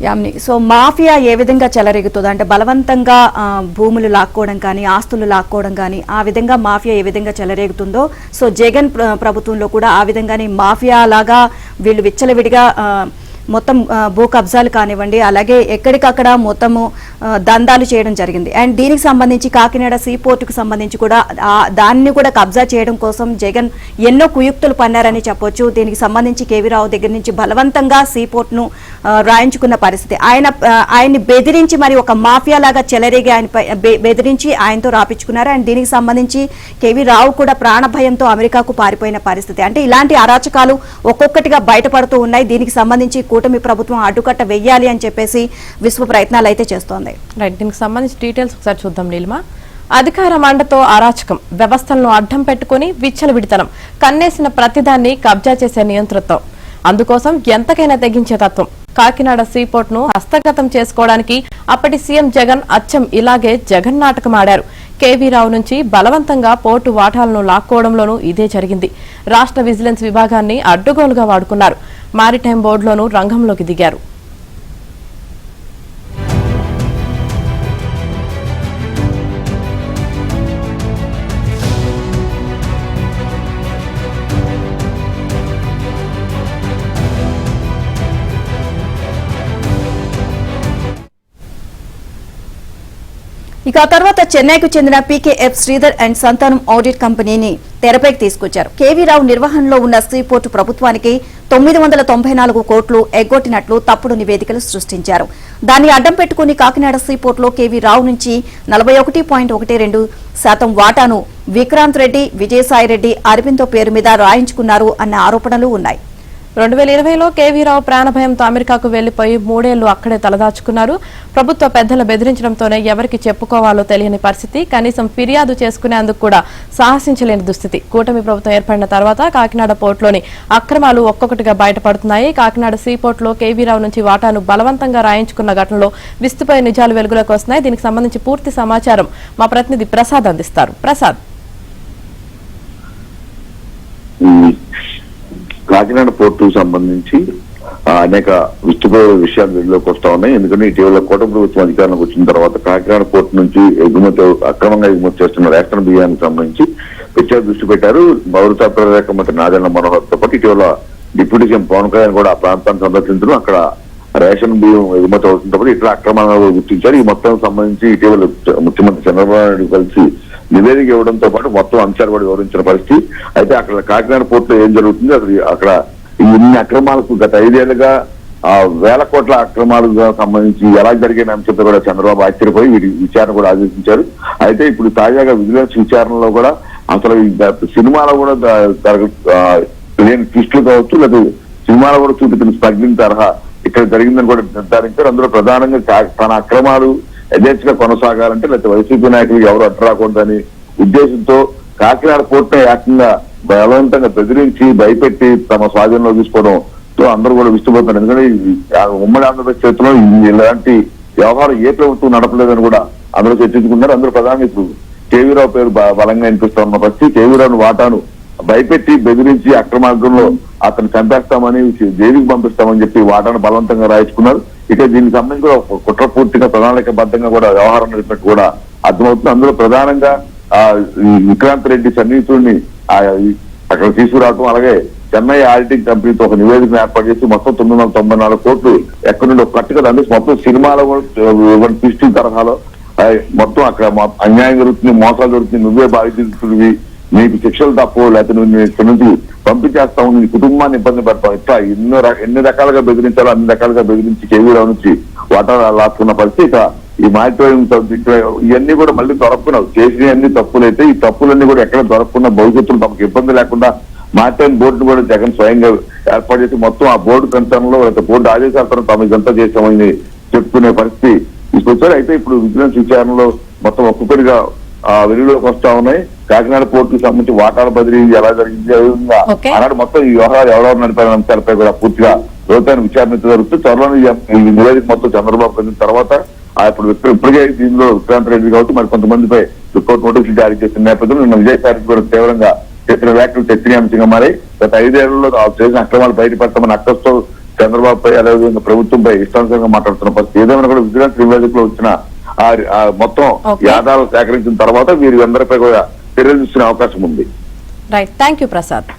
Yamini, so mafia ఏ విధంగా చెలరేగుతుంది అంటే బలవంతంగా భూములు లాక్కోవడం కానీ ఆస్తులు లాక్కోవడం కానీ ఆ విధంగా మాఫియా ఏ విధంగా చెలరేగుతుందో సో జగన్ ప్రభుత్వంలో కూడా ఆ విధంగానే మాఫియా లాగా వీళ్ళు విచ్చలవిడిగా మొత్తం భూ కబ్జాలు కానివ్వండి, అలాగే ఎక్కడికక్కడ మొత్తము దందాలు చేయడం జరిగింది. అండ్ దీనికి సంబంధించి కాకినాడ సీ పోర్టుకు సంబంధించి కూడా దాన్ని కూడా కబ్జా చేయడం కోసం జగన్ ఎన్నో కుయుక్తులు పన్నారని చెప్పొచ్చు. దీనికి సంబంధించి కేవీ రావు దగ్గర నుంచి బలవంతంగా సీ పోర్టును రాయించుకున్న పరిస్థితి. ఆయన్ని బెదిరించి మరి ఒక మాఫియా లాగా చెలరేగి ఆయన బెదిరించి ఆయనతో రాపించుకున్నారు. అండ్ దీనికి సంబంధించి కేవీ రావు కూడా ప్రాణభయంతో అమెరికాకు పారిపోయిన పరిస్థితి. అంటే ఇలాంటి అరాచకాలు ఒక్కొక్కటిగా బయటపడుతూ ఉన్నాయి. దీనికి సంబంధించి కూటమి ప్రభుత్వం అడ్డుకట్ట వెయ్యాలి అని చెప్పేసి విశ్వ ప్రయత్నాలు అయితే చేస్తోంది. రైట్, దీనికి సంబంధించి డీటెయిల్స్ ఒకసారి చూద్దాం నీలిమా. అధికార మండతో అరాచకం, వ్యవస్థలను అడ్డం పెట్టుకుని విచ్చలవిడితనం, కన్నేసిన ప్రతిదాన్ని కబ్జా చేసే నియంతృత్వం, అందుకోసం ఎంతకైనా తెగించే తత్వం. కాకినాడ సీపోర్ట్ ను హస్తగతం చేసుకోవడానికి అప్పటి సీఎం జగన్ అచ్చం ఇలాగే జగన్ నాటకం ఆడారు. కేవీ రావు నుంచి బలవంతంగా పోర్టు వాటాలను లాక్కోవడంలోనూ ఇదే జరిగింది. రాష్ట్ర విజిలెన్స్ విభాగాన్ని అడ్డుగోలుగా వాడుకున్నారు. మారిటైమ్ బోర్డులోనూ రంగంలోకి దిగారు. ఇక తర్వాత చెన్నైకు చెందిన పీకేఎఫ్ శ్రీధర్ అండ్ సంతానం ఆడిట్ కంపెనీని తెరపైకి తీసుకొచ్చారు. కేవీ రావు నిర్వహణలో ఉన్న సీపోర్టు ప్రభుత్వానికి 994 కోట్లు ఎగ్గొట్టినట్లు తప్పుడు నివేదికలు సృష్టించారు. దాన్ని అడ్డం పెట్టుకుని కాకినాడ సీపోర్టులో కేవీ రావు నుంచి 41.12% వాటాను విక్రాంత్ రెడ్డి, విజయసాయిరెడ్డి, అరవిందో పేరు మీద రాయించుకున్నారు అన్న ఆరోపణలు ఉన్నాయి. 2020లో కేవీ రావు ప్రాణభయంతో అమెరికాకు వెళ్లిపోయి 3 ఏళ్లు అక్కడే తలదాచుకున్నారు. ప్రభుత్వ పెద్దలు బెదిరించడంతోనే ఎవరికి చెప్పుకోవాలో తెలియని పరిస్థితి, కనీసం ఫిర్యాదు చేసుకునేందుకు కూడా సాహసించలేని దుస్థితి. కూటమి ప్రభుత్వం ఏర్పడిన తర్వాత కాకినాడ పోర్టులోని అక్రమాలు ఒక్కొక్కటిగా బయటపడుతున్నాయి. కాకినాడ సీ పోర్టులో కేవీ రావు నుంచి వాటాను బలవంతంగా రాయించుకున్న ఘటనలో విస్తుపోయే నిజాలు వెలుగులోకి వస్తున్నాయి. దీనికి సంబంధించి పూర్తి సమాచారం మా ప్రతినిధి ప్రసాద్ అందిస్తారు. ప్రసాద్, కాకినాడ పోర్టుకు సంబంధించి అనేక విస్తృత విషయాలు వెలుగులోకి వస్తా ఉన్నాయి. ఎందుకంటే ఇటీవల కూటమి ప్రభుత్వం అధికారంలోకి వచ్చిన తర్వాత కాకినాడ పోర్టు నుంచి అక్రమంగా ఎగుమతి చేస్తున్న రేషన్ బియ్యానికి సంబంధించి ప్రత్యేక దృష్టి పెట్టారు. పౌర సరఫరా శాఖ మంత్రి నాదెండ్ల మనోహర్ తో పాటు ఇటీవల డిప్యూటీ సీఎం పవన్ కళ్యాణ్ కూడా ఆ ప్రాంతాన్ని సందర్శించడం, అక్కడ రేషన్ బియ్యం ఎగుమతి అవుతుందో పాటు ఇట్లా అక్రమంగా గుర్తించారు. ఈ మొత్తం సంబంధించి ఇటీవల ముఖ్యమంత్రి చంద్రబాబు నాయుడు కలిసి నివేదిక ఇవ్వడంతో పాటు మొత్తం అంశాలు కూడా వివరించిన పరిస్థితి. అయితే అక్కడ కాకినాడ పోర్టులో ఏం జరుగుతుంది, అక్కడ ఇన్ని అక్రమాలకు గత 5 ఏళ్లుగా వేల కోట్ల అక్రమాలకు సంబంధించి ఎలా జరిగిన అంశంతో కూడా చంద్రబాబు ఆశ్చర్యపోయి వీటి విచారణ కూడా ఆదేశించారు. అయితే ఇప్పుడు తాజాగా విజిలెన్స్ విచారణలో కూడా అసలు సినిమాలో కూడా లేని ట్విస్టులు కావచ్చు, లేదా సినిమాలో కూడా చూపుతున్న స్మగ్లింగ్ తరహా ఇక్కడ జరిగిందని కూడా నిర్ధారించారు. అందులో ప్రధానంగా తన అక్రమాలు యథేచ్ఛగా కొనసాగాలంటే లేకపోతే వైసీపీ నాయకులు ఎవరు అడ్డు రాకూడదని ఉద్దేశంతో కాకినాడ పోర్టును ఏకంగా బలవంతంగా బెదిరించి భయపెట్టి తమ స్వాధీనంలో తీసుకోవడంతో అందరూ కూడా విస్తుపోతున్నారు. ఎందుకంటే ఉమ్మడి ఆంధ్రప్రదేశ్ చేతిలో ఇలాంటి వ్యవహారం ఏ ప్రభుత్వం నడపలేదని కూడా అందరూ చర్చించుకున్నారు. అందరూ ప్రధానంగా ఇప్పుడు కేవీ రావు పేరు బలంగా వినిపిస్తా ఉన్న పరిస్థితి. కేవీ రావు వాటాను భయపెట్టి బెదిరించి అక్రమార్గంలో అతను చంపేస్తామని జైలుకి పంపిస్తామని చెప్పి వాటాను బలవంతంగా రాయించుకున్నారు. ఇక దీనికి సంబంధించి కూడా కుట్ర పూర్తిగా ప్రణాళికబద్ధంగా కూడా వ్యవహారం నడిపినట్టు కూడా అర్థమవుతుంది. అందులో ప్రధానంగా విక్రాంత్ రెడ్డి సన్నిహితుడిని అక్కడ తీసుకురావడం, అలాగే చెన్నై ఆడిటింగ్ కంపెనీతో ఒక నివేదికను ఏర్పాటు చేసి మొత్తం 994 కోట్లు ఎక్కడి నుండి ఒక కట్టుగా అందించి మొత్తం సినిమాలో ట్విస్టింగ్ తరహాలో మొత్తం అక్కడ అన్యాయం జరుగుతుంది, మోసాలు జరుగుతుంది, నువ్వే బాధితుడివి, నీకు శిక్షలు తప్పవు, లేకపోతే నువ్వు ఇక్కడి నుంచి పంపించేస్తావు, నీ కుటుంబాన్ని ఇబ్బంది పెడతావు, ఇట్లా ఎన్ని రకాలుగా బెదిరించాలో అన్ని రకాలుగా బెదిరించి కేవీ రావు నుంచి వాటా లాక్కున్న పరిస్థితి. ఈ మారిటైమ్ ఇవన్నీ కూడా మళ్ళీ దొరకున్నావు, చేసిన అన్ని తప్పులైతే ఈ తప్పులన్నీ కూడా ఎక్కడ దొరకకుండా భవిష్యత్తులో తమకు ఇబ్బంది లేకుండా మారిటైమ్ బోర్డును కూడా జగన్ స్వయంగా ఏర్పాటు చేసి మొత్తం ఆ బోర్డు పెంచడంలో బోర్డు ఆదేశాలతో తమ ఇదంతా చేసామని చెప్పుకునే పరిస్థితి తీసుకొచ్చారు. అయితే ఇప్పుడు విజిలెన్స్ విచారణలో మొత్తం ఒక్కొక్కరిగా వెలుగులోకి వస్తా ఉన్నాయి. కాకినాడ పోర్టుకు సంబంధించి వాటాల బదిలీ ఎలా జరిగింది, అలాంటి మొత్తం ఈ వ్యవహారాలు ఎవరెవరు నడిపిన అంశాలపై కూడా పూర్తిగా లోతైన విచారణ జరుగుతుంది. త్వరలోనే ఈ నివేదిక మొత్తం చంద్రబాబు పొందిన తర్వాత ఇప్పుడు ఇప్పటికే దీనిలో విక్రాంత్ రెడ్డి కాబట్టి మరి కొంతమందిపై రిపోర్ట్ నోటీసులు జారీ చేసిన నేపథ్యంలో నిన్న విజయసాయి కూడా తీవ్రంగా చేసిన వ్యాఖ్యలు చర్చనీయాంశంగా మారి గత 5 ఏళ్లలో చేసిన అక్రమాలు బయటపెట్టమని అక్కస్తో చంద్రబాబు పై అదేవిధంగా ప్రభుత్వంపై ఇష్టానుసారంగా మాట్లాడుతున్న పరిస్థితి. ఏదేమైనా కూడా విజిలెన్స్ నివేదికలో వచ్చిన మొత్తం Okay. ఆధారాలు సేకరించిన తర్వాత వీరి అందరిపై కూడా చర్యలు తీసుకునే అవకాశం ఉంది. Right, thank you Prasad.